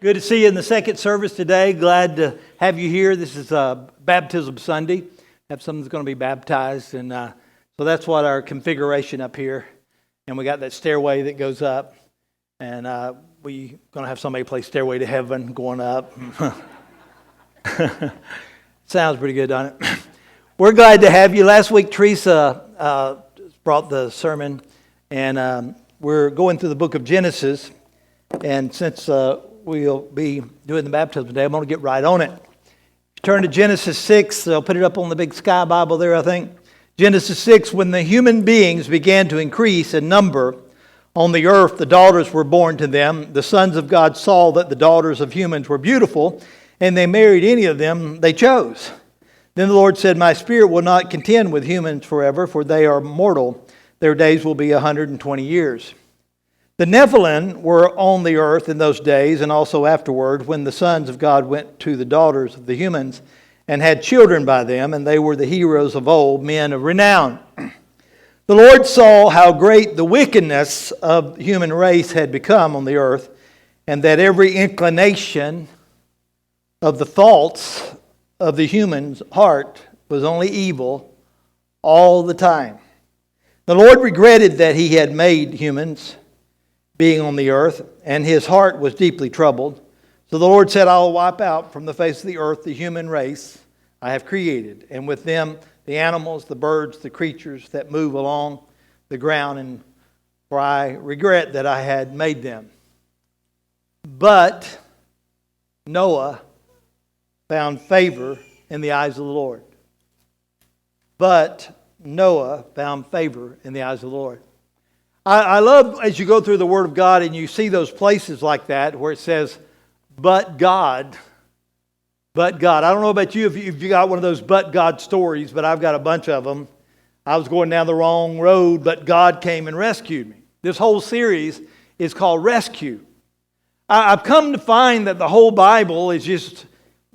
Good to see you in the second service today. Glad to have you here. This is Baptism Sunday. Have someone that's going to be baptized, and so that's what our configuration up here. And we got that stairway that goes up, and we're going to have somebody play Stairway to Heaven going up. Sounds pretty good, doesn't it? We're glad to have you. Last week, Teresa brought the sermon, and we're going through the book of Genesis. And since we'll be doing the baptism today, I'm going to get right on it. Turn to Genesis 6. I'll put it up on the big sky Bible there, I think. Genesis 6, when the human beings began to increase in number on the earth, the daughters were born to them. The sons of God saw that the daughters of humans were beautiful, and they married any of them they chose. Then the Lord said, "My spirit will not contend with humans forever, for they are mortal. Their days will be 120 years. The Nephilim were on the earth in those days, and also afterward, when the sons of God went to the daughters of the humans and had children by them, and they were the heroes of old, men of renown. The Lord saw how great the wickedness of the human race had become on the earth, and that every inclination of the thoughts of the human's heart was only evil all the time. The Lord regretted that he had made humans being on the earth, and his heart was deeply troubled. So the Lord said, I will wipe out from the face of the earth the human race I have created, and with them the animals, the birds, the creatures that move along the ground, and for I regret that I had made them. But Noah found favor in the eyes of the Lord. But Noah found favor in the eyes of the Lord. I love as you go through the Word of God and you see those places like that where it says, but God. But God. I don't know about you if you got one of those but God stories, but I've got a bunch of them. I was going down the wrong road, but God came and rescued me. This whole series is called Rescue. I've come to find that the whole Bible is just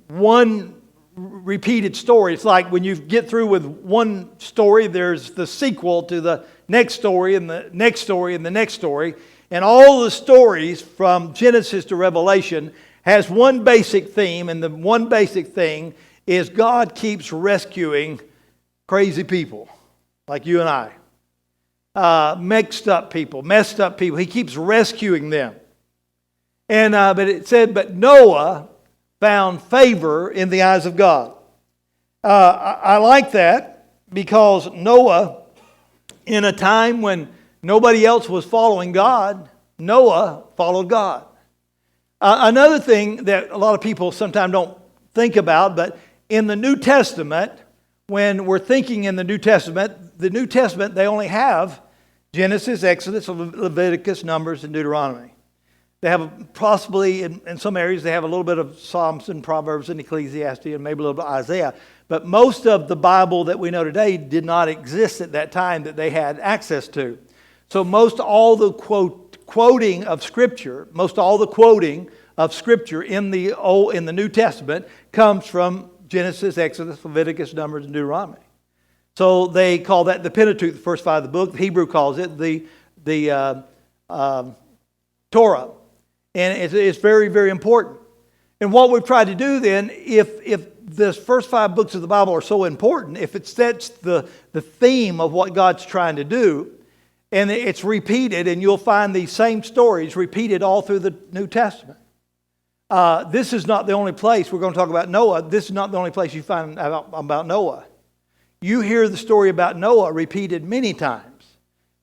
one repeated story. It's like when you get through with one story, there's the sequel to the next story and the next story and the next story. And all the stories from Genesis to Revelation has one basic theme, and the one basic thing is God keeps rescuing crazy people like you and I. Messed up people. He keeps rescuing them. And but it said, but Noah found favor in the eyes of God. I like that because Noah, in a time when nobody else was following God, Noah followed God. Another thing that a lot of people sometimes don't think about, but in the New Testament, when we're thinking in the New Testament, they only have Genesis, Exodus, Leviticus, Numbers, and Deuteronomy. They have possibly, in some areas, they have a little bit of Psalms and Proverbs and Ecclesiastes and maybe a little bit of Isaiah. But most of the Bible that we know today did not exist at that time that they had access to. So most all the quoting of Scripture in the New Testament comes from Genesis, Exodus, Leviticus, Numbers, and Deuteronomy. So they call that the Pentateuch, the first five of the book. The Hebrew calls it the Torah. And it's very, very important. And what we've tried to do then, if the first five books of the Bible are so important, if it sets the theme of what God's trying to do, and it's repeated, and you'll find these same stories repeated all through the New Testament. This is not the only place we're going to talk about Noah. This is not the only place you find about Noah. You hear the story about Noah repeated many times.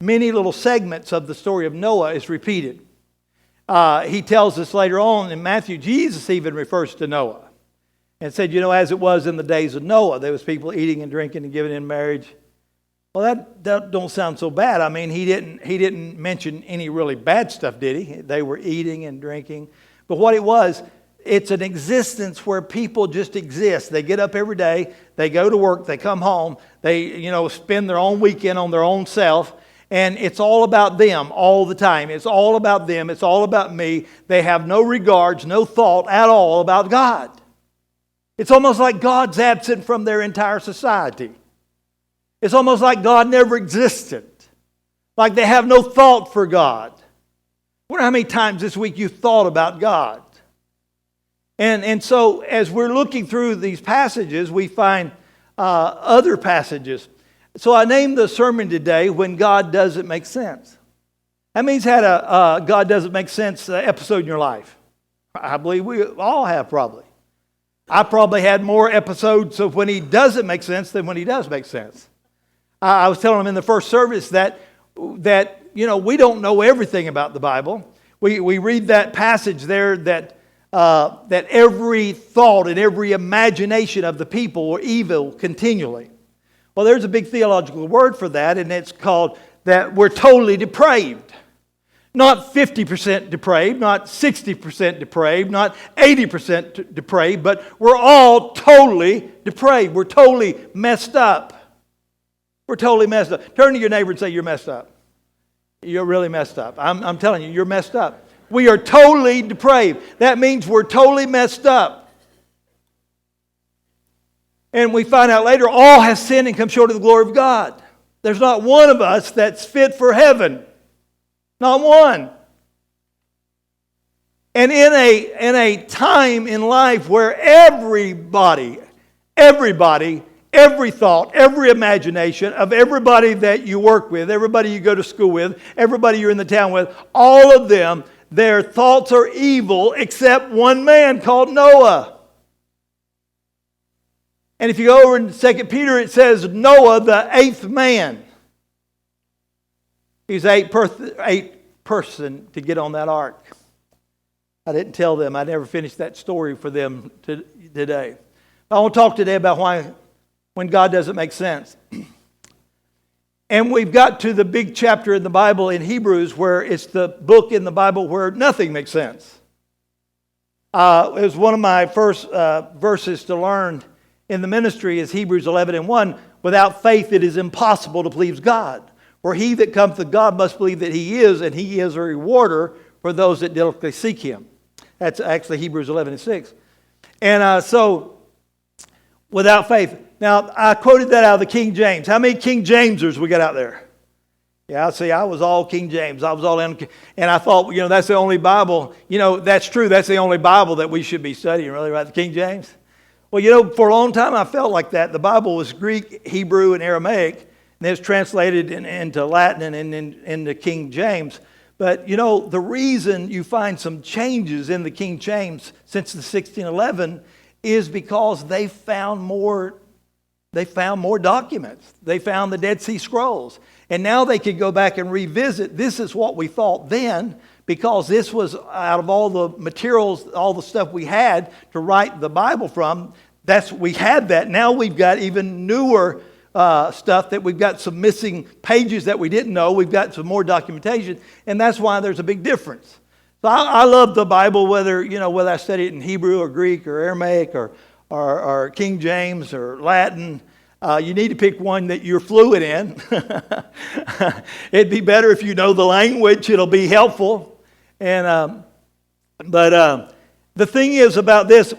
Many little segments of the story of Noah is repeated. He tells us later on in Matthew, Jesus even refers to Noah and said, as it was in the days of Noah, there was people eating and drinking and giving in marriage. Well, that don't sound so bad. I mean, he didn't mention any really bad stuff, did he? They were eating and drinking. But what it was, it's an existence where people just exist. They get up every day, they go to work, they come home, they spend their own weekend on their own self. And it's all about them all the time. It's all about them. It's all about me. They have no regards, no thought at all about God. It's almost like God's absent from their entire society. It's almost like God never existed. Like they have no thought for God. I wonder how many times this week you thought about God. And so as we're looking through these passages, we find other passages. So I named the sermon today, When God Doesn't Make Sense. That means had a God Doesn't Make Sense episode in your life. I believe we all have probably. I probably had more episodes of when He doesn't make sense than when He does make sense. I was telling them in the first service that we don't know everything about the Bible. We read that passage there that every thought and every imagination of the people were evil continually. Well, there's a big theological word for that, and it's called that we're totally depraved. Not 50% depraved, not 60% depraved, not 80% depraved, but we're all totally depraved. We're totally messed up. We're totally messed up. Turn to your neighbor and say, you're messed up. You're really messed up. I'm telling you, you're messed up. We are totally depraved. That means we're totally messed up. And we find out later, all has sinned and come short of the glory of God. There's not one of us that's fit for heaven. Not one. And in a time in life where everybody, every thought, every imagination of everybody that you work with, everybody you go to school with, everybody you're in the town with, all of them, their thoughts are evil except one man called Noah. And if you go over in 2 Peter, it says Noah, the eighth man. He's eighth person to get on that ark. I didn't tell them. I never finished that story for them today. I want to talk today about why when God doesn't make sense. And we've got to the big chapter in the Bible in Hebrews where it's the book in the Bible where nothing makes sense. It was one of my first verses to learn in the ministry is Hebrews 11:1. Without faith it is impossible to please God. For he that cometh to God must believe that He is, and He is a rewarder for those that diligently seek Him. That's actually Hebrews 11:6. And so, without faith. Now, I quoted that out of the King James. How many King Jamesers we got out there? Yeah, see, I was all King James. I was all in, and I thought, that's the only Bible. That's true. That's the only Bible that we should be studying, really, right? The King James. Well, for a long time I felt like that. The Bible was Greek, Hebrew, and Aramaic. And it's translated into Latin and into King James. But, the reason you find some changes in the King James since the 1611 is because they found more documents. They found the Dead Sea Scrolls. And now they could go back and revisit. This is what we thought then, because this was out of all the materials, all the stuff we had to write the Bible from. We had that. Now we've got even newer stuff that we've got some missing pages that we didn't know. We've got some more documentation, and that's why there's a big difference. So I love the Bible, whether I study it in Hebrew or Greek or Aramaic or King James or Latin. You need to pick one that you're fluent in. It'd be better if you know the language. It'll be helpful. And the thing is about this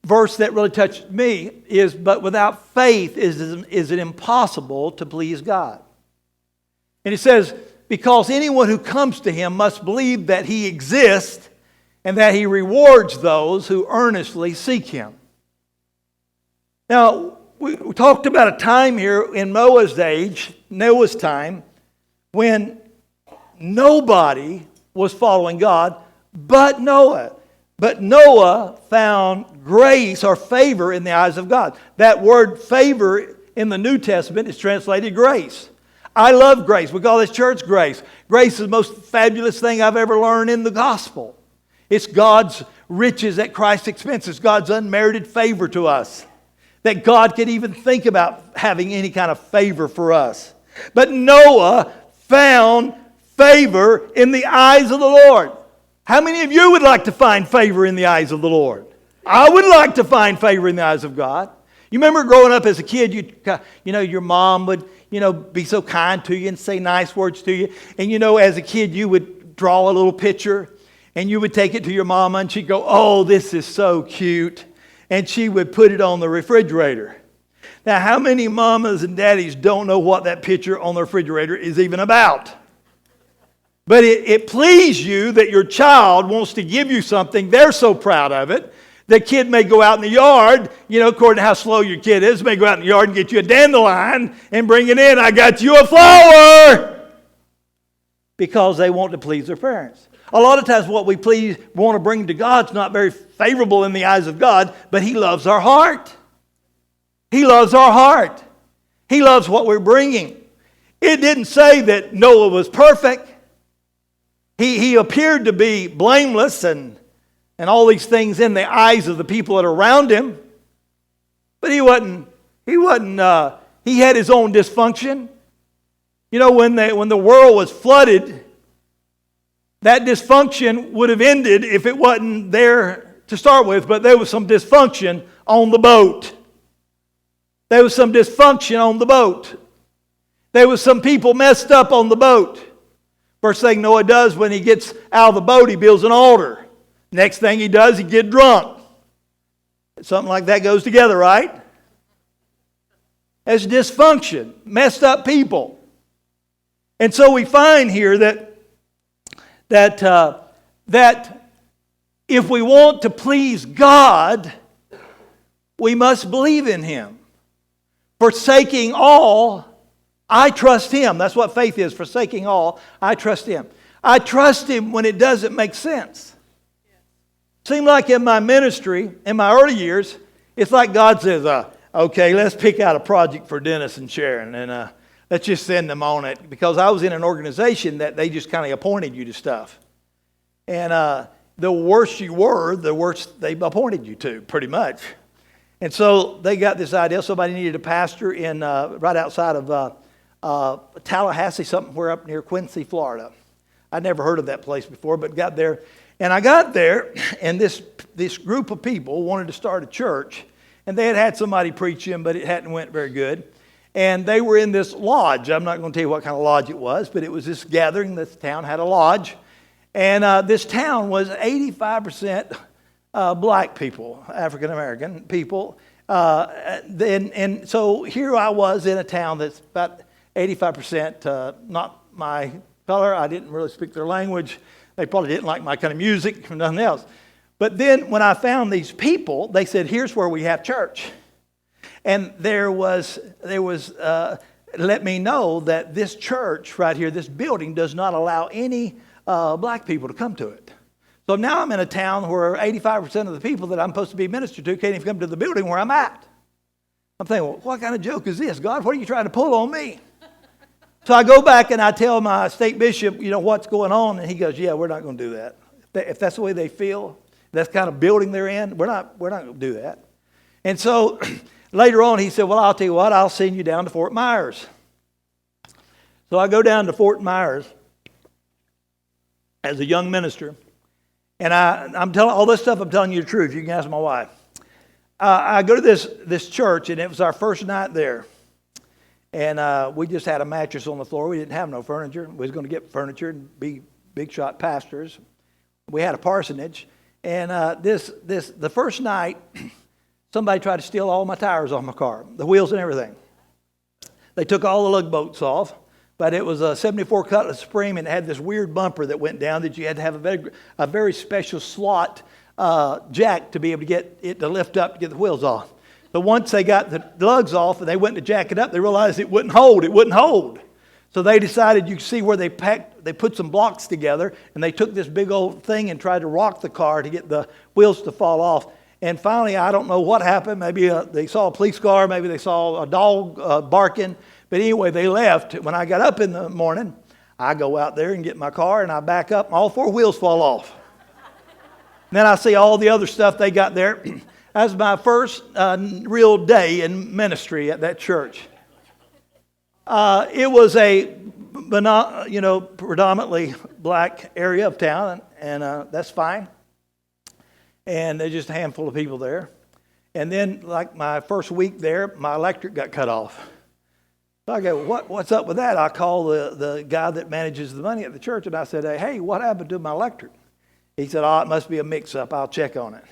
verse that really touched me is, but without faith is it impossible to please God. And it says, because anyone who comes to Him must believe that He exists and that He rewards those who earnestly seek Him. Now, we talked about a time here in Noah's time, when nobody was following God but Noah. But Noah found grace or favor in the eyes of God. That word favor in the New Testament is translated grace. I love grace. We call this church grace. Grace is the most fabulous thing I've ever learned in the gospel. It's God's riches at Christ's expense. It's God's unmerited favor to us. That God could even think about having any kind of favor for us. But Noah found favor in the eyes of the Lord. How many of you would like to find favor in the eyes of the Lord? I would like to find favor in the eyes of God. You remember growing up as a kid, your mom would, be so kind to you and say nice words to you. And as a kid, you would draw a little picture and you would take it to your mama and she'd go, "Oh, this is so cute." And she would put it on the refrigerator. Now, how many mamas and daddies don't know what that picture on the refrigerator is even about? But it pleased you that your child wants to give you something. They're so proud of it. The kid may go out in the yard, according to how slow your kid is, may go out in the yard and get you a dandelion and bring it in. I got you a flower. Because they want to please their parents. A lot of times what we want to bring to God's not very favorable in the eyes of God, but He loves our heart. He loves our heart. He loves what we're bringing. It didn't say that Noah was perfect. He appeared to be blameless and all these things in the eyes of the people that are around him. But he had his own dysfunction. When the world was flooded, that dysfunction would have ended if it wasn't there to start with, but there was some dysfunction on the boat. There was some dysfunction on the boat. There was some people messed up on the boat. First thing Noah does when he gets out of the boat, he builds an altar. Next thing he does, he gets drunk. Something like that goes together, right? There's dysfunction, messed up people. And so we find here that if we want to please God, we must believe in Him. Forsaking all, I trust Him. That's what faith is, forsaking all, I trust Him. I trust Him when it doesn't make sense. Seemed like in my ministry, in my early years, it's like God says, okay, let's pick out a project for Dennis and Sharon, and let's just send them on it. Because I was in an organization that they just kind of appointed you to stuff. And the worse you were, the worse they appointed you to, pretty much. And so they got this idea. Somebody needed a pastor in right outside of Tallahassee, somewhere up near Quincy, Florida. I'd never heard of that place before, but got there. And I got there, and this group of people wanted to start a church. And they had somebody preaching, but it hadn't went very good. And they were in this lodge. I'm not going to tell you what kind of lodge it was, but it was this gathering. This town had a lodge. And this town was 85% black people, African-American people. And so here I was in a town that's about 85% not my color. I didn't really speak their language. They probably didn't like my kind of music or nothing else. But then when I found these people, they said, here's where we have church. And there was let me know that this church right here, this building, does not allow any black people to come to it. So now I'm in a town where 85% of the people that I'm supposed to be ministered to can't even come to the building where I'm at. I'm thinking, well, what kind of joke is this? God, what are you trying to pull on me? So I go back and I tell my state bishop, what's going on? And he goes, yeah, we're not going to do that. If that's the way they feel, that's kind of building they're in, we're not going to do that. And so later on he said, well, I'll tell you what, I'll send you down to Fort Myers. So I go down to Fort Myers as a young minister. And I'm telling all this stuff, I'm telling you the truth. You can ask my wife. I go to this church, and it was our first night there. And we just had a mattress on the floor. We didn't have no furniture. We was going to get furniture and be big shot pastors. We had a parsonage. And the first night, somebody tried to steal all my tires off my car, the wheels and everything. They took all the lug bolts off. But it was a 74 Cutlass Supreme, and it had this weird bumper that went down that you had to have a very special slot jack to be able to get it to lift up to get the wheels off. But once they got the lugs off and they went to jack it up, they realized it wouldn't hold. It wouldn't hold. So they decided, you can see where they put some blocks together, and they took this big old thing and tried to rock the car to get the wheels to fall off. And finally, I don't know what happened. Maybe they saw a police car. Maybe they saw a dog barking. But anyway, they left. When I got up in the morning, I go out there and get my car, and I back up, and all four wheels fall off. Then I see all the other stuff they got there. That was my first real day in ministry at that church. It was a predominantly black area of town, and that's fine. And there's just a handful of people there. And then, like my first week there, my electric got cut off. So I go, what's up with that? I call the guy that manages the money at the church, and I said, hey, what happened to my electric? He said, it must be a mix-up. I'll check on it.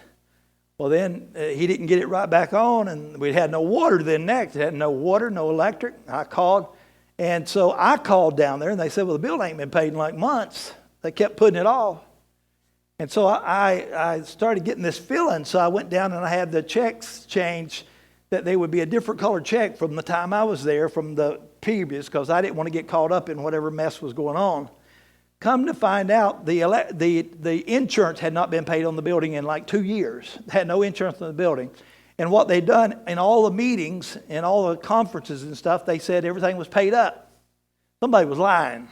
Well, then he didn't get it right back on, and we had no water then next. It had no water, no electric. I called, and so I called down there, and they said, well, the bill ain't been paid in like months. They kept putting it off. And so I started getting this feeling, so I went down and I had the checks changed, that they would be a different color check from the time I was there, from the previous, because I didn't want to get caught up in whatever mess was going on. Come to find out, the insurance had not been paid on the building in like 2 years. They had no insurance on the building. And what they'd done in all the meetings and all the conferences and stuff, they said everything was paid up. Somebody was lying.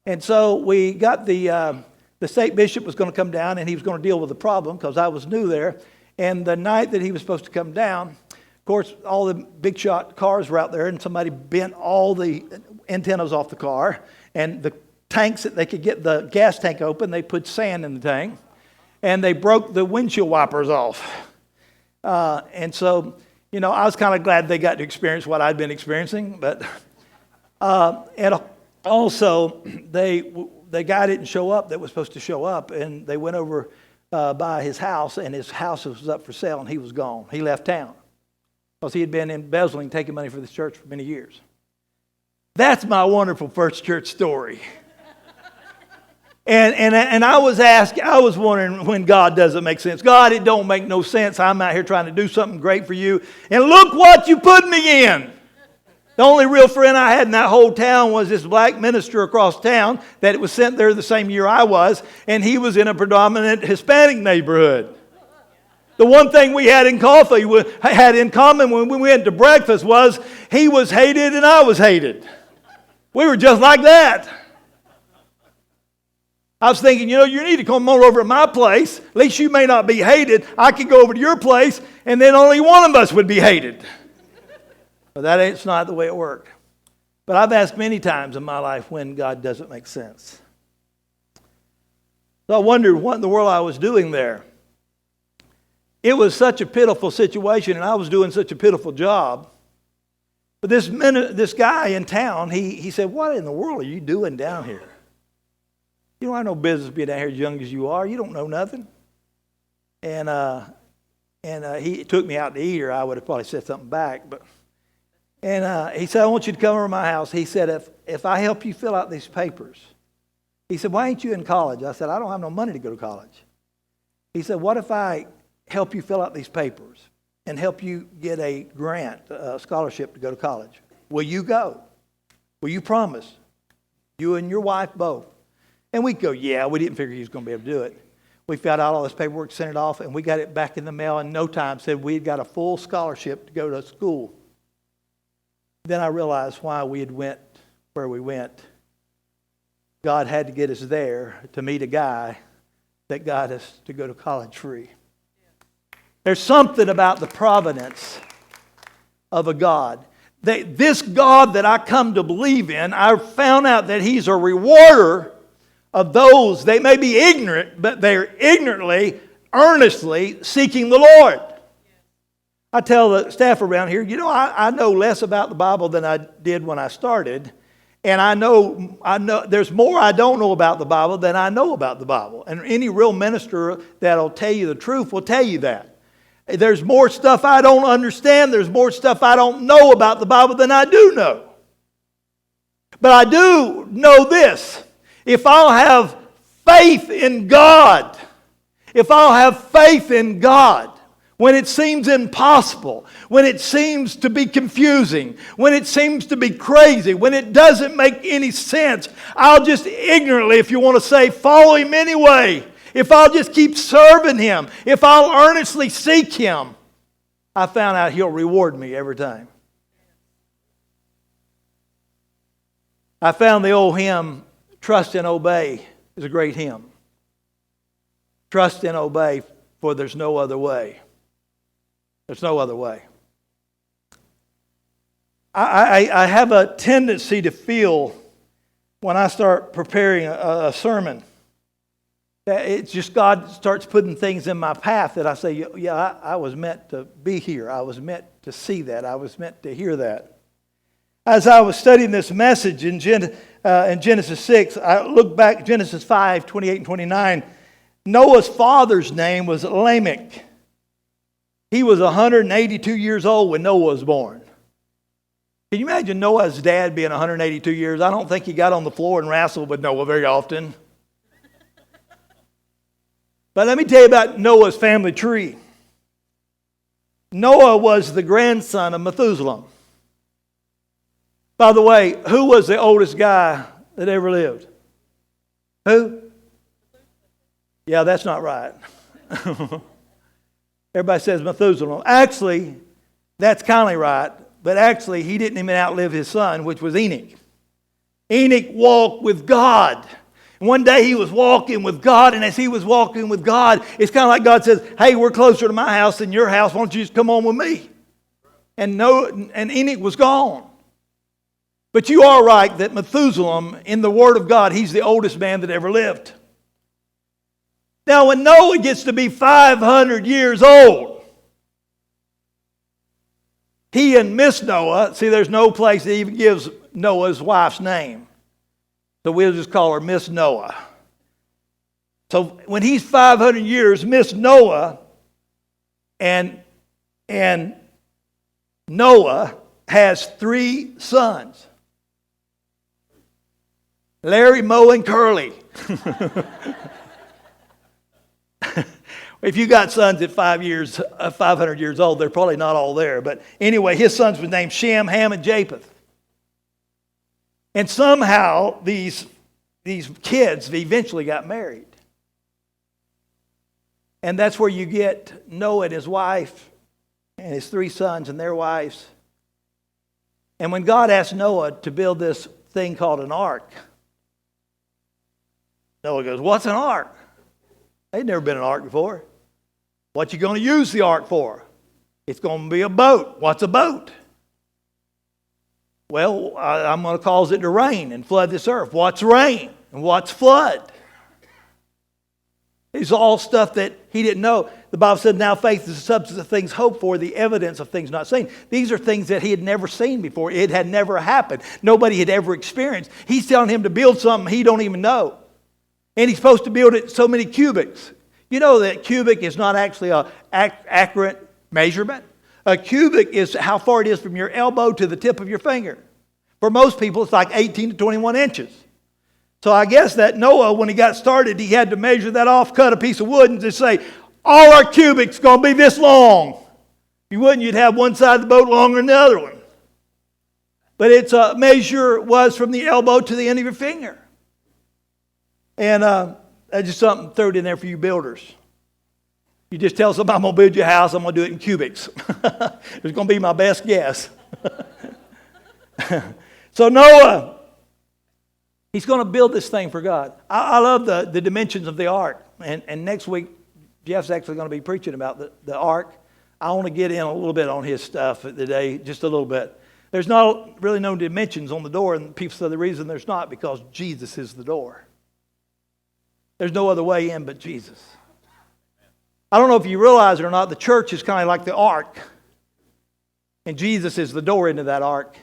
And so we got the state bishop was going to come down, and he was going to deal with the problem because I was new there. And the night that he was supposed to come down, of course, all the big shot cars were out there, and somebody bent all the antennas off the car. And the tanks, that they could get the gas tank open, they put sand in the tank. And they broke the windshield wipers off. And so, I was kind of glad they got to experience what I'd been experiencing. But and also, the guy didn't show up that was supposed to show up, and they went over by his house, and his house was up for sale, and he was gone. He left town because he had been embezzling, taking money for this church for many years. That's my wonderful first church story. And I was wondering when God doesn't make sense. God, it don't make no sense. I'm out here trying to do something great for you, and look what you put me in. The only real friend I had in that whole town was this black minister across town that was sent there the same year I was, and he was in a predominant Hispanic neighborhood. The one thing we had in common when we went to breakfast was he was hated and I was hated. We were just like that. I was thinking, you need to come over to my place. At least you may not be hated. I could go over to your place, and then only one of us would be hated. But it's not the way it worked. But I've asked many times in my life when God doesn't make sense. So I wondered what in the world I was doing there. It was such a pitiful situation, and I was doing such a pitiful job. But this guy in town, he said, "What in the world are you doing down here? You don't have no business being down here as young as you are. You don't know nothing." And he took me out to eat, or I would have probably said something back. And he said, "I want you to come over to my house." He said, if I help you fill out these papers. He said, "Why ain't you in college?" I said, "I don't have no money to go to college." He said, "What if I help you fill out these papers and help you get a grant, a scholarship to go to college? Will you go? Will you promise? You and your wife both." And we'd go, "Yeah." We didn't figure he was going to be able to do it. We filled out all this paperwork, sent it off, and we got it back in the mail in no time. Said we'd got a full scholarship to go to school. Then I realized why we had went where we went. God had to get us there to meet a guy that got us to go to college free. There's something about the providence of a God. This God that I come to believe in, I found out that He's a rewarder of those. They may be ignorant, but they're ignorantly, earnestly seeking the Lord. I tell the staff around here, I know less about the Bible than I did when I started. And I know there's more I don't know about the Bible than I know about the Bible. And any real minister that'll tell you the truth will tell you that. There's more stuff I don't understand. There's more stuff I don't know about the Bible than I do know. But I do know this. If I'll have faith in God, when it seems impossible, when it seems to be confusing, when it seems to be crazy, when it doesn't make any sense, I'll just ignorantly, if you want to say, follow Him anyway. If I'll just keep serving Him, if I'll earnestly seek Him, I found out He'll reward me every time. I found the old hymn, "Trust and Obey," is a great hymn. Trust and obey, for there's no other way. There's no other way. I have a tendency to feel when I start preparing a sermon that it's just God starts putting things in my path that I say, yeah, I was meant to be here. I was meant to see that. I was meant to hear that. As I was studying this message in Genesis 6, I look back, Genesis 5, 28 and 29. Noah's father's name was Lamech. He was 182 years old when Noah was born. Can you imagine Noah's dad being 182 years? I don't think he got on the floor and wrestled with Noah very often. But let me tell you about Noah's family tree. Noah was the grandson of Methuselah. By the way, who was the oldest guy that ever lived? Who? Yeah, that's not right. Everybody says Methuselah. Actually, that's kind of right, but actually he didn't even outlive his son, which was Enoch. Enoch walked with God. And one day he was walking with God, and as he was walking with God, it's kind of like God says, hey, we're closer to my house than your house. Why don't you just come on with me? And Enoch was gone. But you are right that Methuselah, in the Word of God, he's the oldest man that ever lived. Now, when Noah gets to be 500 years old, he and Miss Noah, see, there's no place that even gives Noah's wife's name. So we'll just call her Miss Noah. So when he's 500 years, Miss Noah and Noah has 3 sons. Larry, Moe, and Curly. If you got sons at 500 years old, they're probably not all there. But anyway, his sons were named Shem, Ham, and Japheth. And somehow these kids eventually got married. And that's where you get Noah and his wife and his 3 sons and their wives. And when God asked Noah to build this thing called an ark, Noah goes, what's an ark? They'd never been an ark before. What you going to use the ark for? It's going to be a boat. What's a boat? Well, I'm going to cause it to rain and flood this earth. What's rain? And what's flood? It's all stuff that he didn't know. The Bible said, now faith is the substance of things hoped for, the evidence of things not seen. These are things that he had never seen before. It had never happened. Nobody had ever experienced. He's telling him to build something he don't even know. And he's supposed to build it so many cubits. You know that cubic is not actually an accurate measurement. A cubic is how far it is from your elbow to the tip of your finger. For most people, it's like 18 to 21 inches. So I guess that Noah, when he got started, he had to measure that off, cut a piece of wood, and just say, all our cubics going to be this long. If you wouldn't, you'd have one side of the boat longer than the other one. But its measure was from the elbow to the end of your finger. And that's just something throw it in there for you builders. You just tell somebody, I'm going to build you a house, I'm going to do it in cubics. It's going to be my best guess. So Noah, he's going to build this thing for God. I love the dimensions of the ark. And next week, Jeff's actually going to be preaching about the ark. I want to get in a little bit on his stuff today, just a little bit. There's not really no dimensions on the door, and people say the reason there's not because Jesus is the door. There's no other way in but Jesus. I don't know if you realize it or not, the church is kind of like the ark. And Jesus is the door into that ark.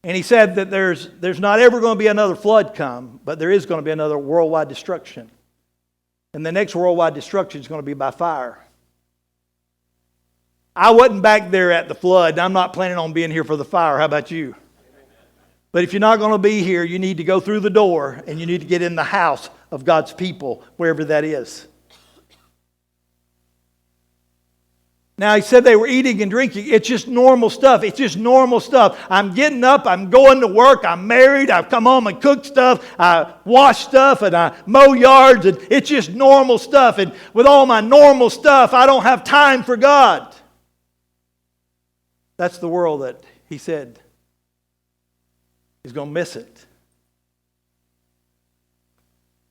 And he said that there's not ever going to be another flood come, but there is going to be another worldwide destruction. And the next worldwide destruction is going to be by fire. I wasn't back there at the flood. I'm not planning on being here for the fire. How about you? But if you're not going to be here, you need to go through the door and you need to get in the house of God's people, wherever that is. Now, he said they were eating and drinking. It's just normal stuff. It's just normal stuff. I'm getting up. I'm going to work. I'm married. I've come home and cooked stuff. I wash stuff and I mow yards. And it's just normal stuff. And with all my normal stuff, I don't have time for God. That's the world that he said is going to miss it.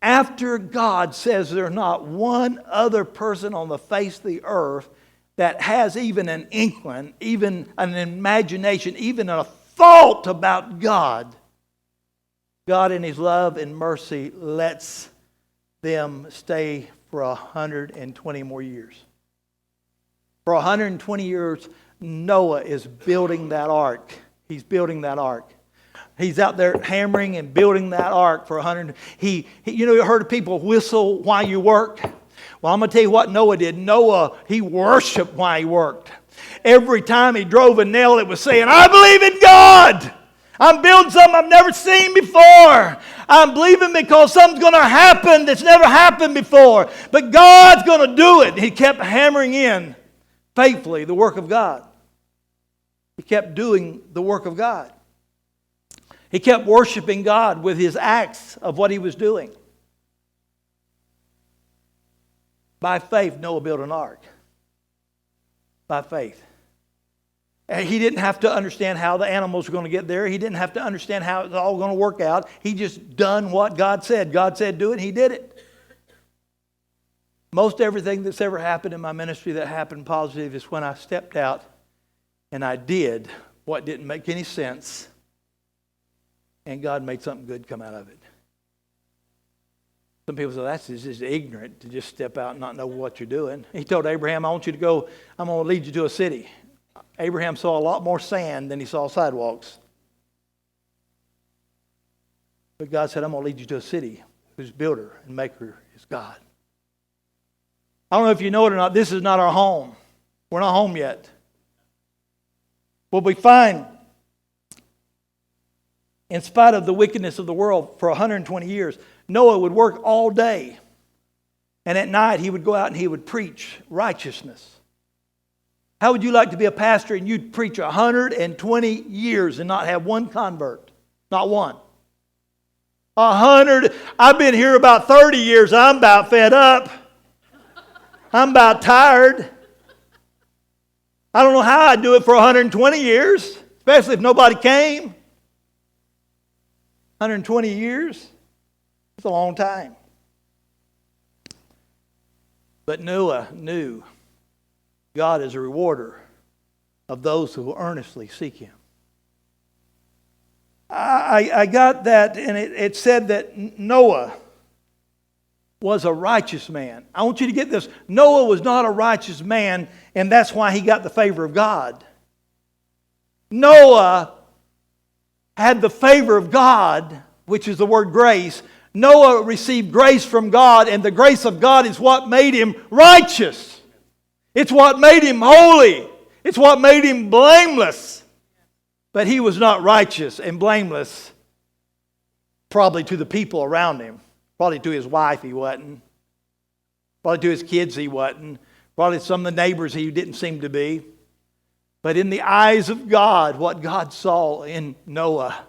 After God says there's not one other person on the face of the earth that has even an inkling, even an imagination, even a thought about God, God in His love and mercy lets them stay for 120 more years. For 120 years, Noah is building that ark. He's building that ark. He's out there hammering and building that ark for 100. You heard of people whistle while you work? Well, I'm going to tell you what Noah did. Noah, he worshiped while he worked. Every time he drove a nail, it was saying, I believe in God. I'm building something I've never seen before. I'm believing because something's going to happen that's never happened before. But God's going to do it. He kept hammering in faithfully the work of God. He kept doing the work of God. He kept worshiping God with his acts of what he was doing. By faith, Noah built an ark. By faith. And he didn't have to understand how the animals were going to get there. He didn't have to understand how it was all going to work out. He just done what God said. God said do it, and he did it. Most everything that's ever happened in my ministry that happened positive is when I stepped out and I did what didn't make any sense, and God made something good come out of it. Some people say that's just ignorant to just step out and not know what you're doing. He told Abraham, I want you to go, I'm going to lead you to a city. Abraham saw a lot more sand than he saw sidewalks. But God said, I'm going to lead you to a city whose builder and maker is God. I don't know if you know it or not, this is not our home. We're not home yet. We'll be fine. In spite of the wickedness of the world for 120 years, Noah would work all day. And at night he would go out and he would preach righteousness. How would you like to be a pastor and you'd preach 120 years and not have one convert? Not one. 100. I've been here about 30 years. I'm about fed up. I'm about tired. I don't know how I'd do it for 120 years, especially if nobody came. 120 years? It's a long time. But Noah knew God is a rewarder of those who earnestly seek him. I got that, and it said that Noah was a righteous man. I want you to get this. Noah was not a righteous man, and that's why he got the favor of God. Noah had the favor of God, which is the word grace. Noah received grace from God, and the grace of God is what made him righteous. It's what made him holy. It's what made him blameless. But he was not righteous and blameless, probably to the people around him. Probably to his wife he wasn't. Probably to his kids he wasn't. Probably some of the neighbors he didn't seem to be. But in the eyes of God, what God saw in Noah,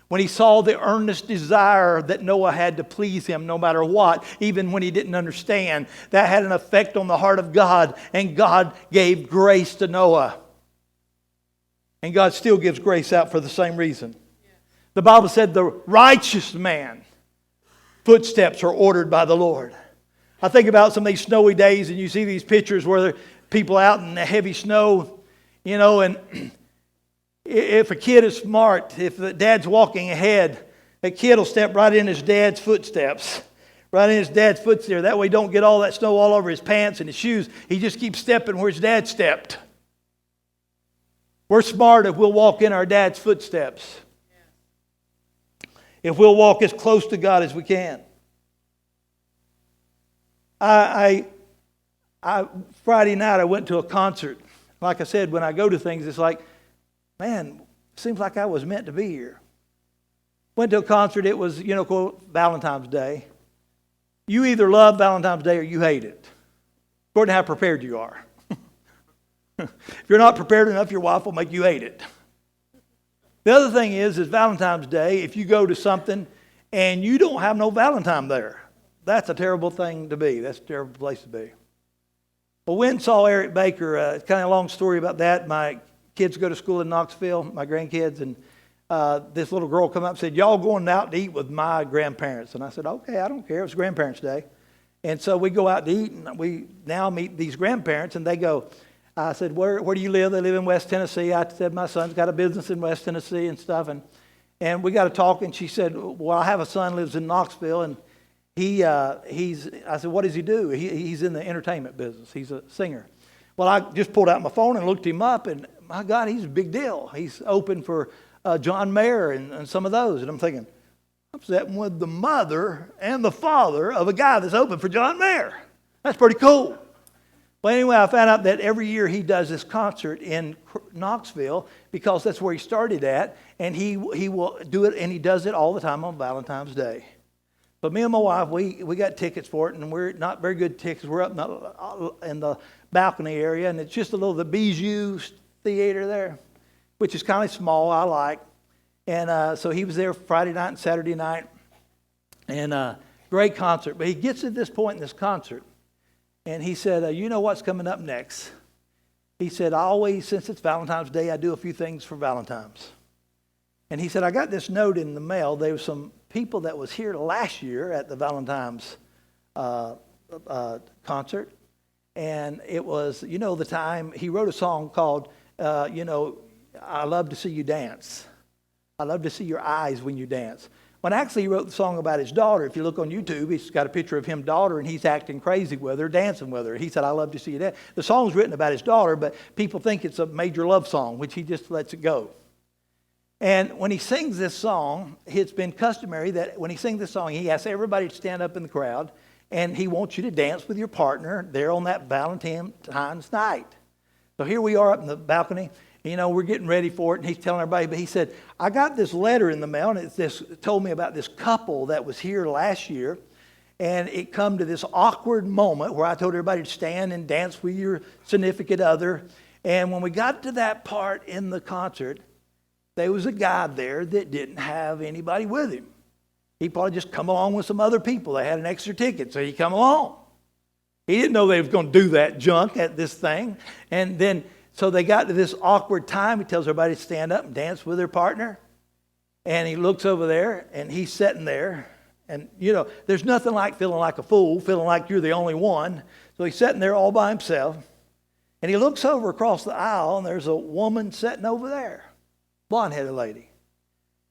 when he saw the earnest desire that Noah had to please him no matter what, even when he didn't understand, that had an effect on the heart of God, and God gave grace to Noah. And God still gives grace out for the same reason. The Bible said the righteous man footsteps are ordered by the Lord. I think about some of these snowy days, and you see these pictures where there are people out in the heavy snow, you know, and if a kid is smart, if the dad's walking ahead, that kid will step right in his dad's footsteps. Right in his dad's footsteps. That way he don't get all that snow all over his pants and his shoes. He just keeps stepping where his dad stepped. We're smart if we'll walk in our dad's footsteps. If we'll walk as close to God as we can. Friday night I went to a concert. Like I said, when I go to things, it's like, man, seems like I was meant to be here. Went to a concert, it was, quote, Valentine's Day. You either love Valentine's Day or you hate it, according to how prepared you are. If you're not prepared enough, your wife will make you hate it. The other thing is Valentine's Day, if you go to something and you don't have no Valentine there, that's a terrible thing to be. That's a terrible place to be. Well, we went and saw Eric Baker. It's kind of a long story about that. My kids go to school in Knoxville, my grandkids, and this little girl come up and said, y'all going out to eat with my grandparents? And I said, okay, I don't care. It's Grandparents' Day. And so we go out to eat, and we now meet these grandparents, and they go, I said, where do you live? They live in West Tennessee. I said, my son's got a business in West Tennessee and stuff. And we got to talk, and she said, well, I have a son lives in Knoxville, and I said, what does he do? He's in the entertainment business. He's a singer. Well, I just pulled out my phone and looked him up, and my God, he's a big deal. He's open for John Mayer and some of those. And I'm thinking, I'm sitting with the mother and the father of a guy that's open for John Mayer. That's pretty cool. Well, anyway, I found out that every year he does this concert in Knoxville because that's where he started at, and he will do it, and he does it all the time on Valentine's Day. But me and my wife, we got tickets for it, and we're not very good tickets. We're up in the balcony area, and it's just the Bijou Theater there, which is kind of small, I like. And so he was there Friday night and Saturday night, and great concert. But he gets to this point in this concert, and he said, you know what's coming up next? He said, I always, since it's Valentine's Day, I do a few things for Valentine's. And he said, I got this note in the mail. There was some people that was here last year at the Valentine's concert. And it was, the time he wrote a song called, I love to see you dance. I love to see your eyes when you dance. When actually he wrote the song about his daughter. If you look on YouTube, he's got a picture of him, daughter, and he's acting crazy with her, dancing with her. He said, I love to see you dance. The song's written about his daughter, but people think it's a major love song, which he just lets it go. And when he sings this song, it's been customary that when he sings this song, he asks everybody to stand up in the crowd, and he wants you to dance with your partner there on that Valentine's night. So here we are up in the balcony. We're getting ready for it, and he's telling everybody, but he said, I got this letter in the mail, and it told me about this couple that was here last year, and it come to this awkward moment where I told everybody to stand and dance with your significant other. And when we got to that part in the concert, there was a guy there that didn't have anybody with him. He probably just come along with some other people. They had an extra ticket, so he come along. He didn't know they was going to do that junk at this thing. And then, so they got to this awkward time. He tells everybody to stand up and dance with their partner. And he looks over there, and he's sitting there. And, there's nothing like feeling like a fool, feeling like you're the only one. So he's sitting there all by himself. And he looks over across the aisle, and there's a woman sitting over there. Blonde-headed lady.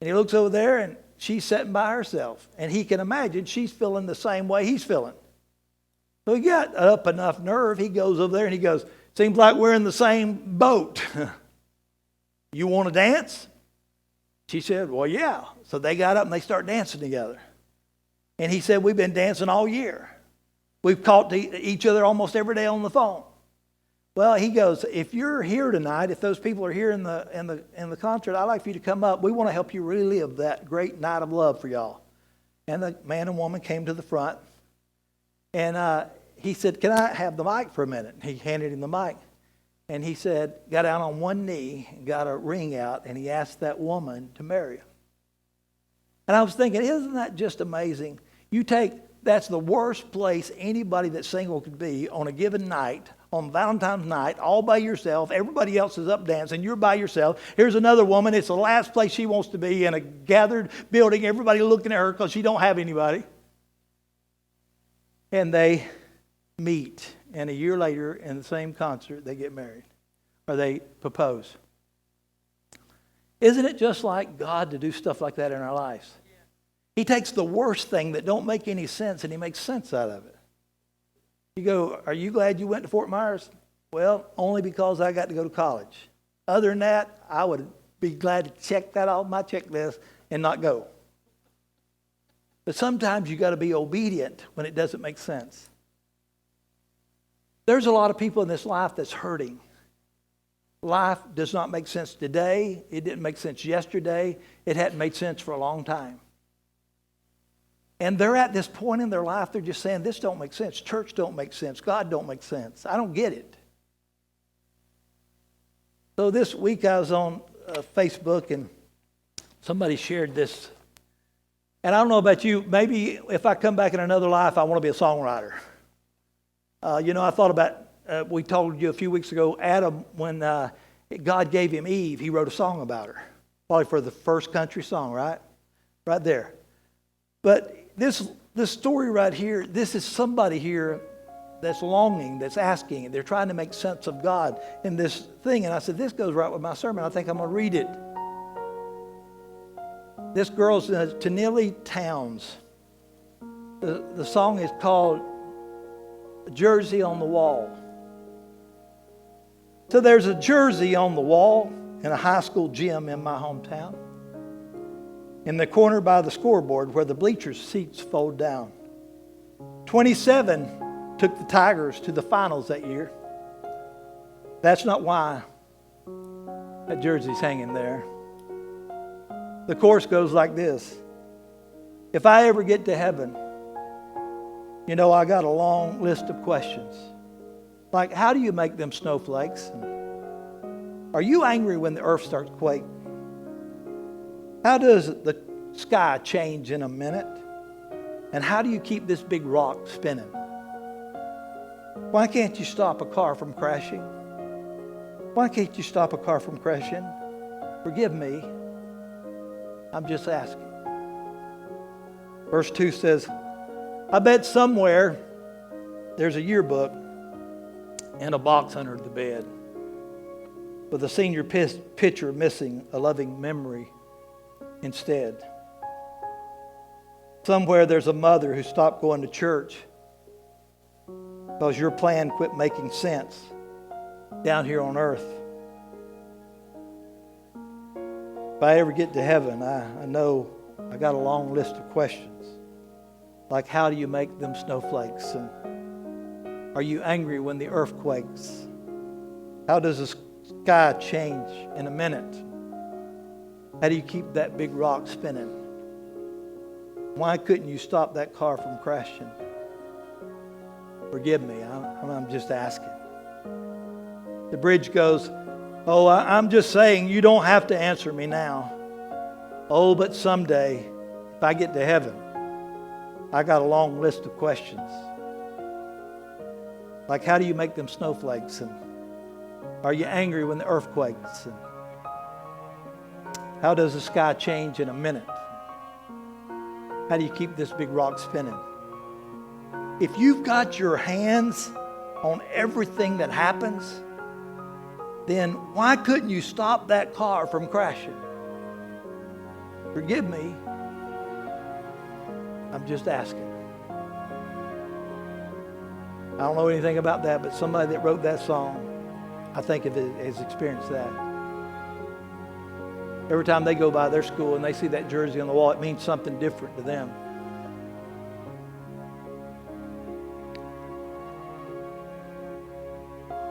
And he looks over there, and she's sitting by herself. And he can imagine she's feeling the same way he's feeling. So he got up enough nerve. He goes over there, and he goes, seems like we're in the same boat. You want to dance? She said, well, yeah. So they got up, and they start dancing together. And he said, we've been dancing all year. We've talked to each other almost every day on the phone. Well, he goes, if you're here tonight, if those people are here in the concert, I'd like for you to come up. We want to help you relive that great night of love for y'all. And the man and woman came to the front. And he said, can I have the mic for a minute? And he handed him the mic. And he said, got down on one knee, got a ring out, and he asked that woman to marry him. And I was thinking, isn't that just amazing? That's the worst place anybody that's single could be on a given night, on Valentine's night, all by yourself. Everybody else is up dancing. You're by yourself. Here's another woman. It's the last place she wants to be, in a gathered building. Everybody looking at her because she don't have anybody. And they meet. And a year later, in the same concert, they get married. Or they propose. Isn't it just like God to do stuff like that in our lives? He takes the worst thing that don't make any sense, and he makes sense out of it. You go, are you glad you went to Fort Myers? Well, only because I got to go to college. Other than that, I would be glad to check that off my checklist and not go. But sometimes you got to be obedient when it doesn't make sense. There's a lot of people in this life that's hurting. Life does not make sense today. It didn't make sense yesterday. It hadn't made sense for a long time. And they're at this point in their life, they're just saying, this don't make sense. Church don't make sense. God don't make sense. I don't get it. So this week I was on Facebook, and somebody shared this. And I don't know about you, maybe if I come back in another life, I want to be a songwriter. I thought about, we told you a few weeks ago, Adam, when God gave him Eve, he wrote a song about her. Probably for the first country song, right? Right there. But this story right here, this is somebody here that's longing, that's asking, and they're trying to make sense of God in this thing. And I said, this goes right with my sermon. I think I'm going to read it. This girl's Tenille Townes. The song is called Jersey on the Wall. So there's a jersey on the wall in a high school gym in my hometown. In the corner by the scoreboard where the bleachers seats fold down. 27 took the Tigers to the finals that year. That's not why that jersey's hanging there. The chorus goes like this. If I ever get to heaven, you know, I got a long list of questions. Like, how do you make them snowflakes? And are you angry when the earth starts quaking? How does the sky change in a minute? And how do you keep this big rock spinning? Why can't you stop a car from crashing? Why can't you stop a car from crashing? Forgive me. I'm just asking. Verse 2 says, I bet somewhere there's a yearbook and a box under the bed with a senior picture missing a loving memory instead. Somewhere there's a mother who stopped going to church because your plan quit making sense down here on earth. If I ever get to heaven, I know I got a long list of questions. Like, how do you make them snowflakes? And are you angry when the earth quakes? How does the sky change in a minute? How do you keep that big rock spinning? Why couldn't you stop that car from crashing? Forgive me, I'm just asking. The bridge goes, oh, I'm just saying you don't have to answer me now. Oh, but someday, if I get to heaven, I got a long list of questions. Like, how do you make them snowflakes? And are you angry when the earth quakes? And how does the sky change in a minute? How do you keep this big rock spinning? If you've got your hands on everything that happens, then why couldn't you stop that car from crashing? Forgive me. I'm just asking. I don't know anything about that, but somebody that wrote that song, I think of it has experienced that. Every time they go by their school and they see that jersey on the wall, it means something different to them.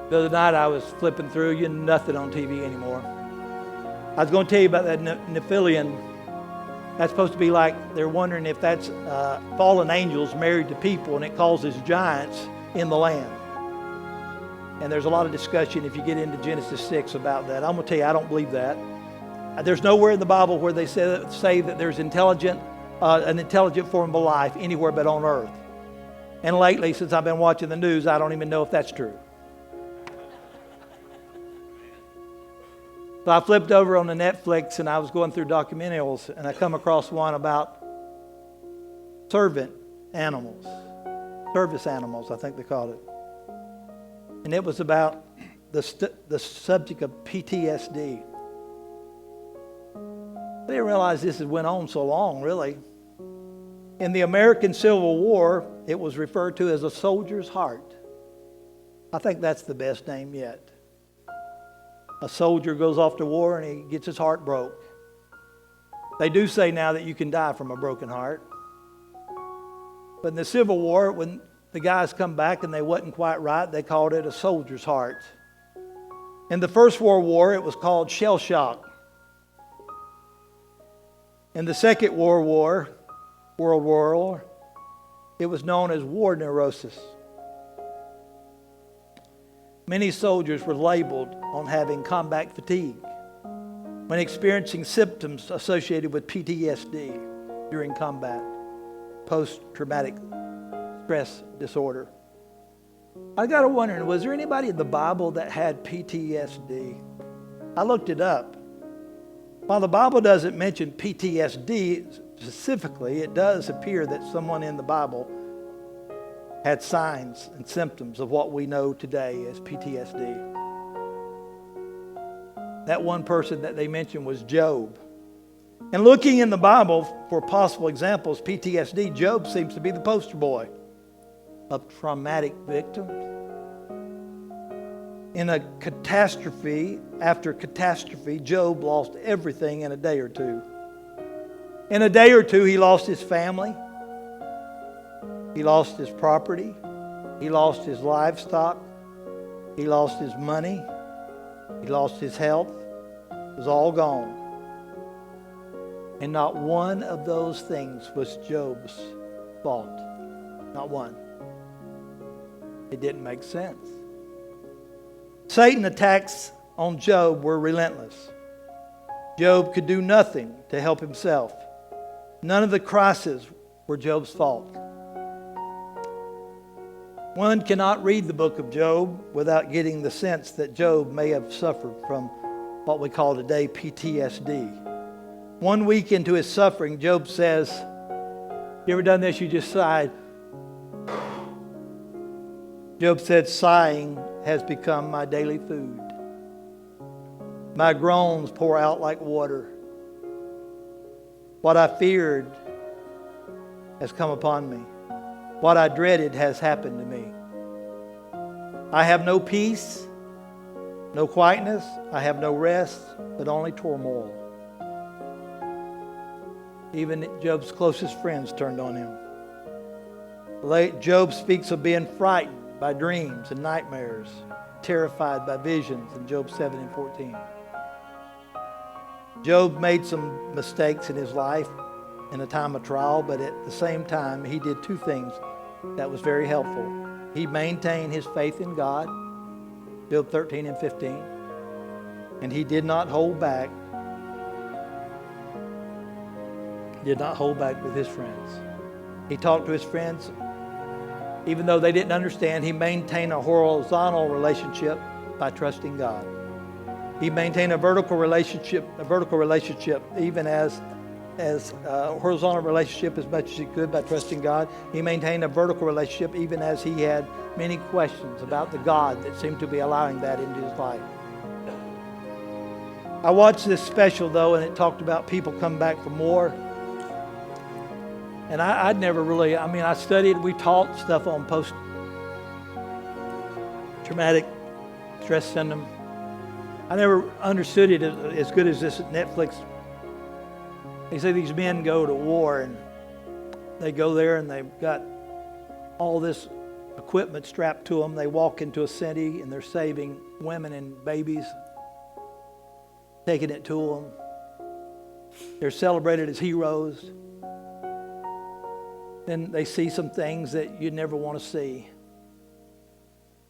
The other night I was flipping through, nothing on TV anymore. I was going to tell you about that Nephilim. That's supposed to be like, they're wondering if that's fallen angels married to people, and it causes giants in the land. And there's a lot of discussion if you get into Genesis 6 about that. I'm going to tell you, I don't believe that. There's nowhere in the Bible where they say that there's an intelligent form of life anywhere but on earth. And lately, since I've been watching the news, I don't even know if that's true. So I flipped over on the Netflix and I was going through documentaries, and I come across one about service animals, I think they called it. And it was about the subject of PTSD. I didn't realize this had went on so long, really. In the American Civil War, it was referred to as a soldier's heart. I think that's the best name yet. A soldier goes off to war and he gets his heart broke. They do say now that you can die from a broken heart. But in the Civil War, when the guys come back and they wasn't quite right, they called it a soldier's heart. In the First World War, it was called shell shock. In the Second World War, it was known as war neurosis. Many soldiers were labeled on having combat fatigue when experiencing symptoms associated with PTSD during combat, post-traumatic stress disorder. I got to wondering, was there anybody in the Bible that had PTSD? I looked it up. While the Bible doesn't mention PTSD specifically, it does appear that someone in the Bible had signs and symptoms of what we know today as PTSD. That one person that they mentioned was Job. And looking in the Bible for possible examples, PTSD, Job seems to be the poster boy of traumatic victims. In a catastrophe after catastrophe, Job lost everything in a day or two. In a day or two, he lost his family. He lost his property. He lost his livestock. He lost his money. He lost his health. It was all gone. And not one of those things was Job's fault. Not one. It didn't make sense. Satan's attacks on Job were relentless. Job could do nothing to help himself. None of the crises were Job's fault. One cannot read the book of Job without getting the sense that Job may have suffered from what we call today PTSD. 1 week into his suffering, Job says, you ever done this? You just sighed. Job said, sighing has become my daily food. My groans pour out like water. What I feared has come upon me. What I dreaded has happened to me. I have no peace, no quietness. I have no rest, but only turmoil. Even Job's closest friends turned on him. Job speaks of being frightened by dreams and nightmares, terrified by visions in Job 7 and 14. Job made some mistakes in his life in a time of trial, but at the same time, he did two things that was very helpful. He maintained his faith in God, Job 13 and 15, and he did not hold back. Did not hold back with his friends. He talked to his friends, even though they didn't understand. He maintained a horizontal relationship by trusting God. He maintained a vertical relationship even as a horizontal relationship as much as he could by trusting God. He maintained a vertical relationship even as he had many questions about the God that seemed to be allowing that into his life. I watched this special though, and it talked about people coming back from war. And I'd never really, I studied, we taught stuff on post-traumatic stress syndrome. I never understood it as good as this Netflix. They say these men go to war and they go there and they've got all this equipment strapped to them. They walk into a city and they're saving women and babies, taking it to them. They're celebrated as heroes. Then they see some things that you never want to see.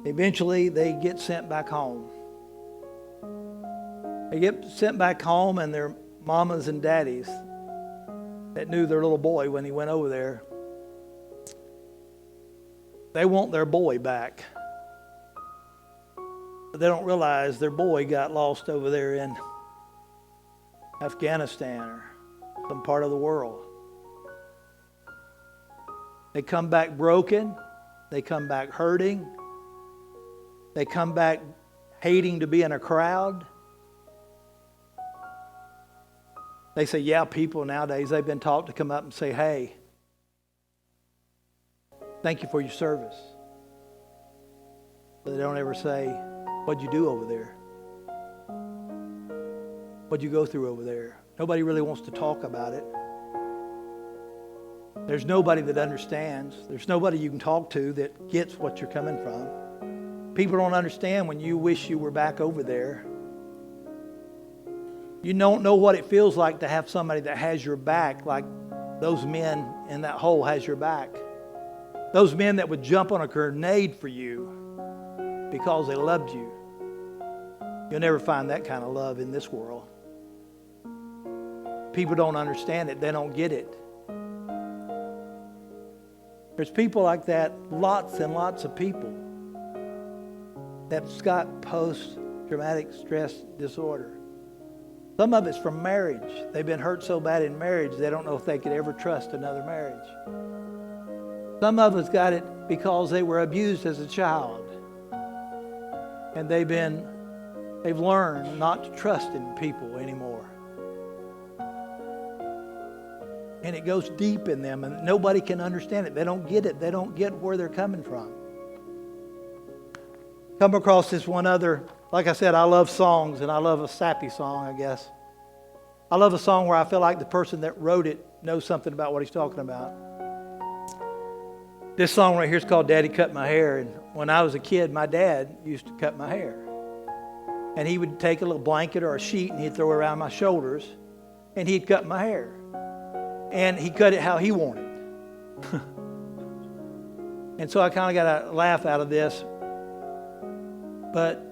Eventually, they get sent back home. They get sent back home, and their mamas and daddies that knew their little boy when he went over there, they want their boy back. But they don't realize their boy got lost over there in Afghanistan or some part of the world. They come back broken. They come back hurting. They come back hating to be in a crowd. They say, yeah, people nowadays, they've been taught to come up and say, hey, thank you for your service. But they don't ever say, what'd you do over there? What'd you go through over there? Nobody really wants to talk about it. There's nobody that understands. There's nobody you can talk to that gets what you're coming from. People don't understand when you wish you were back over there. You don't know what it feels like to have somebody that has your back like those men in that hole has your back. Those men that would jump on a grenade for you because they loved you. You'll never find that kind of love in this world. People don't understand it. They don't get it. There's people like that, lots and lots of people that's got post-traumatic stress disorder. Some of it's from marriage. They've been hurt so bad in marriage, they don't know if they could ever trust another marriage. Some of us got it because they were abused as a child. And they've learned not to trust in people anymore. And it goes deep in them, and nobody can understand it. They don't get it. They don't get where they're coming from. Come across this one other, like I said, I love songs, and I love a sappy song, I guess. I love a song where I feel like the person that wrote it knows something about what he's talking about. This song right here is called Daddy Cut My Hair. And when I was a kid, my dad used to cut my hair. And he would take a little blanket or a sheet and he'd throw it around my shoulders and he'd cut my hair. And he cut it how he wanted. And so I kind of got a laugh out of this. But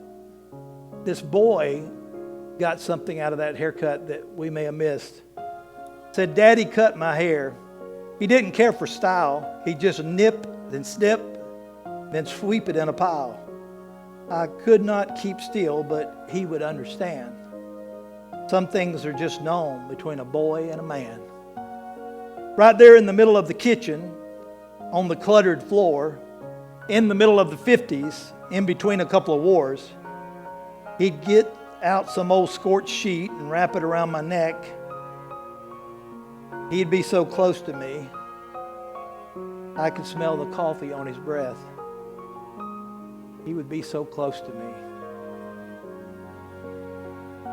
this boy got something out of that haircut that we may have missed. Said, Daddy cut my hair. He didn't care for style. He'd just nip, then snip, then sweep it in a pile. I could not keep still, but he would understand. Some things are just known between a boy and a man. Right there in the middle of the kitchen, on the cluttered floor, in the middle of the 50s, in between a couple of wars, he'd get out some old scorched sheet and wrap it around my neck. He'd be so close to me, I could smell the coffee on his breath. He would be so close to me.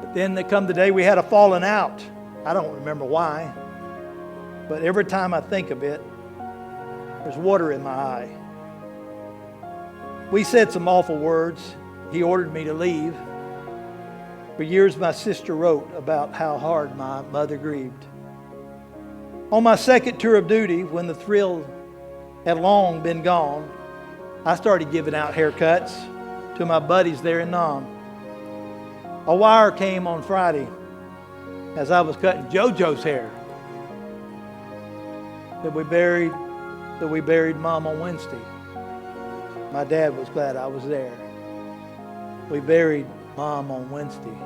But then there come the day we had a falling out. I don't remember why, but every time I think of it, there's water in my eye. We said some awful words. He ordered me to leave. For years, my sister wrote about how hard my mother grieved. On my second tour of duty, when the thrill had long been gone, I started giving out haircuts to my buddies there in Nam. A wire came on Friday as I was cutting JoJo's hair that we buried Mom on Wednesday. My dad was glad I was there. We buried Mom on Wednesday.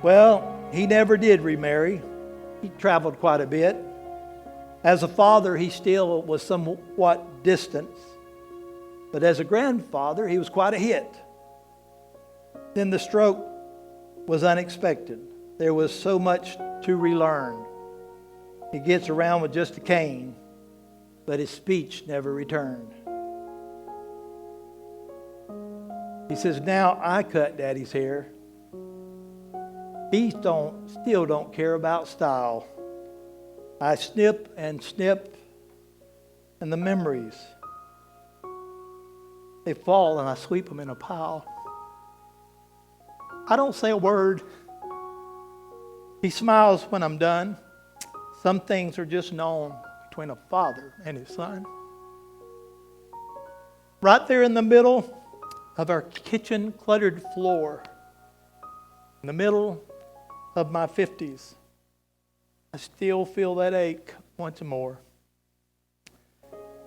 Well, he never did remarry. He traveled quite a bit. As a father, he still was somewhat distant. But as a grandfather, he was quite a hit. Then the stroke was unexpected. There was so much to relearn. He gets around with just a cane, but his speech never returned. He says, now I cut Daddy's hair. He still don't care about style. I snip, and the memories, they fall and I sweep them in a pile. I don't say a word. He smiles when I'm done. Some things are just known between a father and his son. Right there in the middle of our kitchen cluttered floor, in the middle of my 50s, I still feel that ache once more.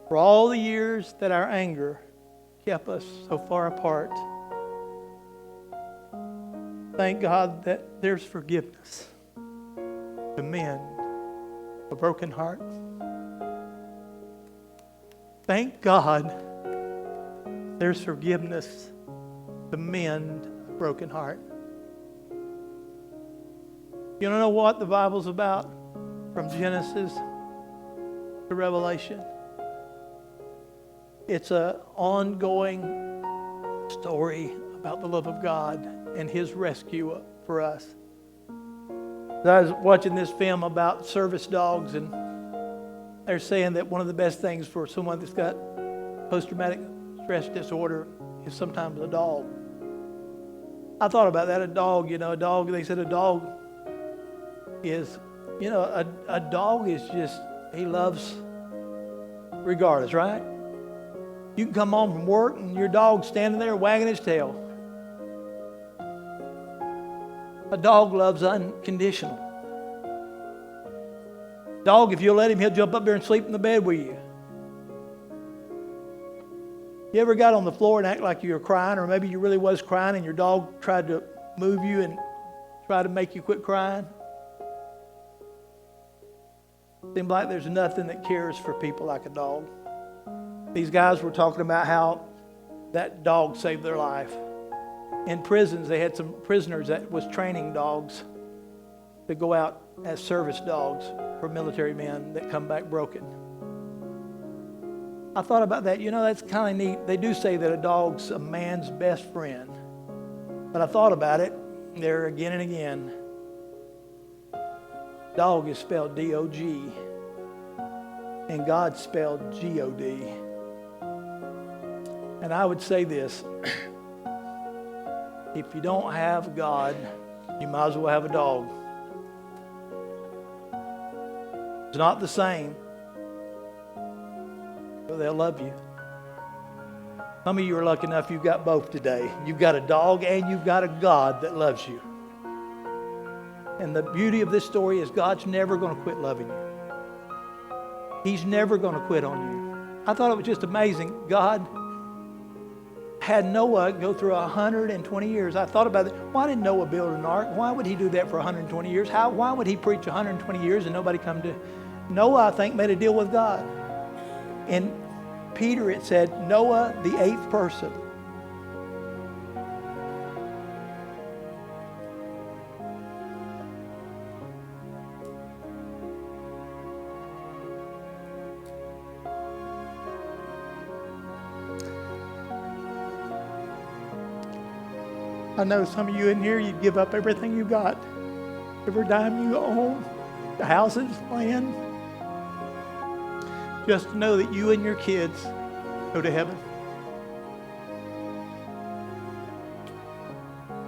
For all the years that our anger kept us so far apart, thank God that there's forgiveness to mend a broken heart. Thank God there's forgiveness to mend a broken heart. You don't know what the Bible's about from Genesis to Revelation? It's an ongoing story about the love of God and His rescue for us. I was watching this film about service dogs, and they're saying that one of the best things for someone that's got post-traumatic stress disorder is sometimes a dog. I thought about that. A dog, they said a dog is, a dog is just, he loves regardless, right? You can come home from work and your dog's standing there wagging his tail. A dog loves unconditional. Dog, if you'll let him, he'll jump up there and sleep in the bed with you. You ever got on the floor and act like you were crying, or maybe you really was crying and your dog tried to move you and try to make you quit crying? Seems like there's nothing that cares for people like a dog. These guys were talking about how that dog saved their life. In prisons, they had some prisoners that was training dogs to go out as service dogs for military men that come back broken. I thought about that. That's kind of neat. They do say that a dog's a man's best friend. But I thought about it there again and again. Dog is spelled D-O-G. And God spelled G-O-D. And I would say this, if you don't have God, you might as well have a dog. It's not the same, but they'll love you. Some of you are lucky enough you've got both today. You've got a dog and you've got a God that loves you. And the beauty of this story is God's never going to quit loving you. He's never going to quit on you. I thought it was just amazing. God had Noah go through 120 years. I thought about it. Why did Noah build an ark? Why would he do that for 120 years? Why would he preach 120 years and nobody come to... Noah, I think, made a deal with God. In Peter, it said, Noah, the 8th person. I know some of you in here, you'd give up everything you got. Every dime you own, the houses, land, just to know that you and your kids go to heaven.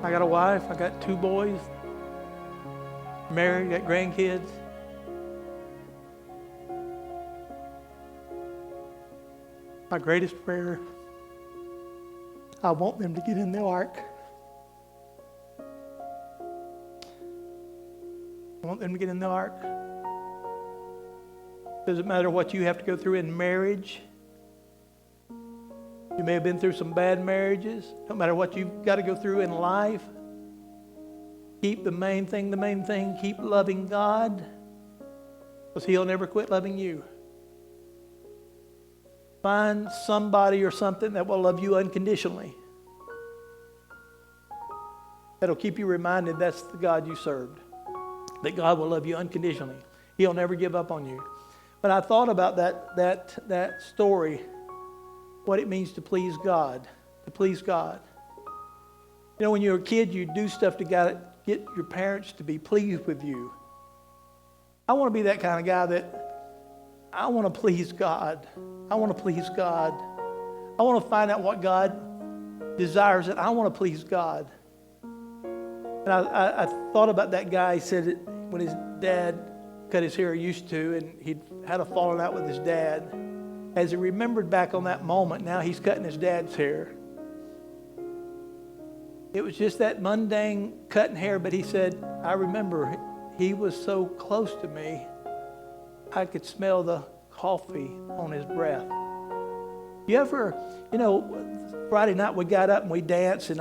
I got a wife, I got 2 boys, married, got grandkids. My greatest prayer, I want them to get in the ark. I want them to get in the ark. Doesn't matter what you have to go through in marriage. You may have been through some bad marriages. No matter what you've got to go through in life. Keep the main thing the main thing. Keep loving God, because He'll never quit loving you. Find somebody or something that will love you unconditionally. That'll keep you reminded that's the God you served. That God will love you unconditionally. He'll never give up on you. But I thought about that story, what it means to please God. To please God. You know, when you were a kid, you do stuff to get your parents to be pleased with you. I want to be that kind of guy that I want to please God. I want to please God. I want to find out what God desires, and I want to please God. And I thought about that guy. He said that when his dad cut his hair, he used to, and he'd had a falling out with his dad. As he remembered back on that moment, now he's cutting his dad's hair. It was just that mundane cutting hair, but he said, I remember he was so close to me, I could smell the coffee on his breath. You ever, Friday night we got up and we danced, and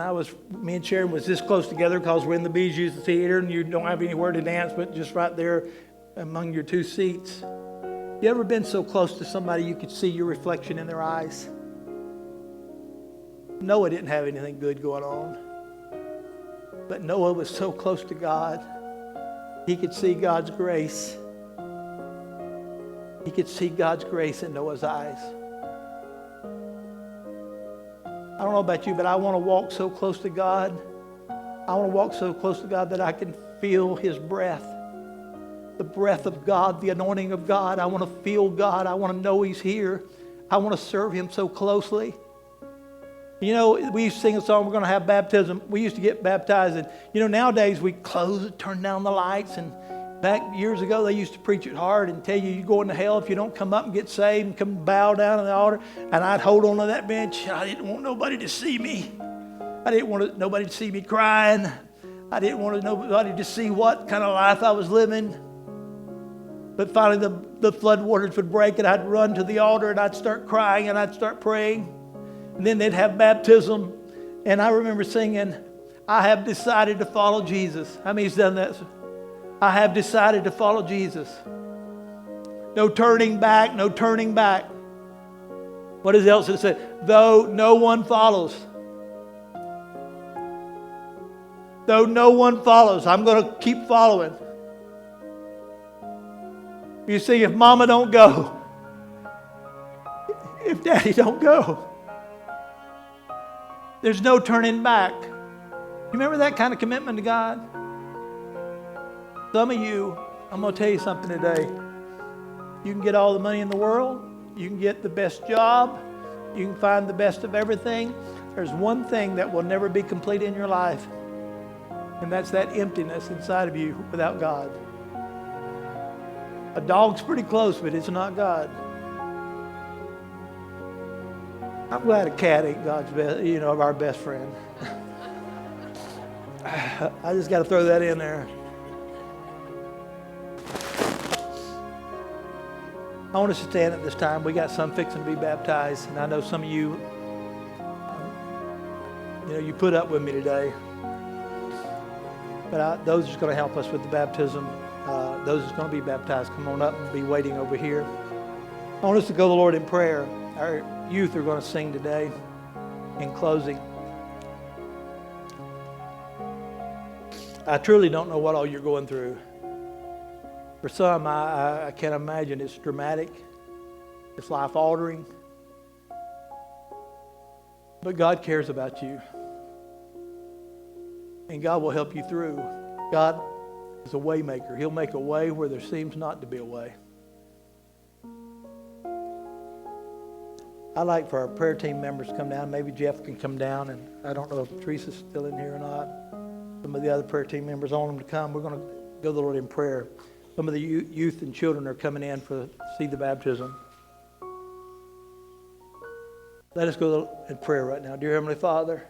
me and Sharon was this close together because we're in the Bijou Theater and you don't have anywhere to dance but just right there among your 2 seats. You ever been so close to somebody you could see your reflection in their eyes? Noah didn't have anything good going on, but Noah was so close to God, he could see God's grace. He could see God's grace in Noah's eyes. I don't know about you, but I want to walk so close to God. I want to walk so close to God that I can feel His breath. The breath of God, the anointing of God. I want to feel God. I want to know He's here. I want to serve Him so closely. We used to sing a song, we're going to have baptism. We used to get baptized. And, nowadays we close it, turn down the lights. And back years ago, they used to preach it hard and tell you, you're going to hell if you don't come up and get saved and come bow down on the altar. And I'd hold on to that bench. I didn't want nobody to see me. I didn't want nobody to see me crying. I didn't want nobody to see what kind of life I was living. But finally, the flood waters would break, and I'd run to the altar, and I'd start crying, and I'd start praying. And then they'd have baptism. And I remember singing, I have decided to follow Jesus. How many's done that? I have decided to follow Jesus. No turning back, no turning back. What does Elsa say? Though no one follows. Though no one follows, I'm going to keep following. You see, if mama don't go, if daddy don't go, there's no turning back. You remember that kind of commitment to God? Some of you, I'm going to tell you something today. You can get all the money in the world. You can get the best job. You can find the best of everything. There's one thing that will never be complete in your life, and that's that emptiness inside of you without God. A dog's pretty close, but it's not God. I'm glad a cat ain't God's best, our best friend. I just got to throw that in there. I want us to stand at this time. We got some fixing to be baptized, and I know some of you, you put up with me today. But those are going to help us with the baptism. Those that's going to be baptized, come on up and be waiting over here. I want us to go to the Lord in prayer. Our youth are going to sing today in closing. I truly don't know what all you're going through. For some, I can't imagine. It's dramatic. It's life-altering. But God cares about you. And God will help you through. God is a way maker. He'll make a way where there seems not to be a way. I'd like for our prayer team members to come down. Maybe Jeff can come down. And I don't know if Teresa's still in here or not. Some of the other prayer team members, I want them to come. We're going to go to the Lord in prayer. Some of the youth and children are coming in to see the baptism. Let us go in prayer right now. Dear Heavenly Father,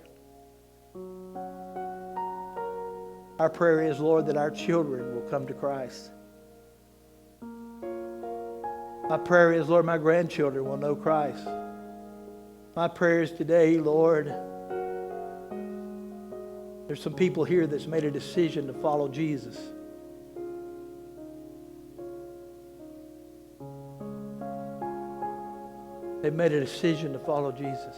our prayer is, Lord, that our children will come to Christ. My prayer is, Lord, my grandchildren will know Christ. My prayer is today, Lord, there's some people here that's made a decision to follow Jesus. They've made a decision to follow Jesus.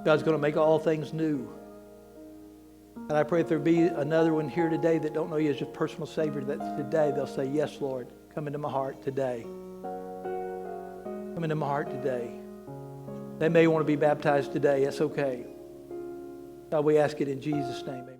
God's going to make all things new. And I pray if there be another one here today that don't know you as your personal Savior, that today they'll say, yes, Lord, come into my heart today. Come into my heart today. They may want to be baptized today. That's okay. God, we ask it in Jesus' name. Amen.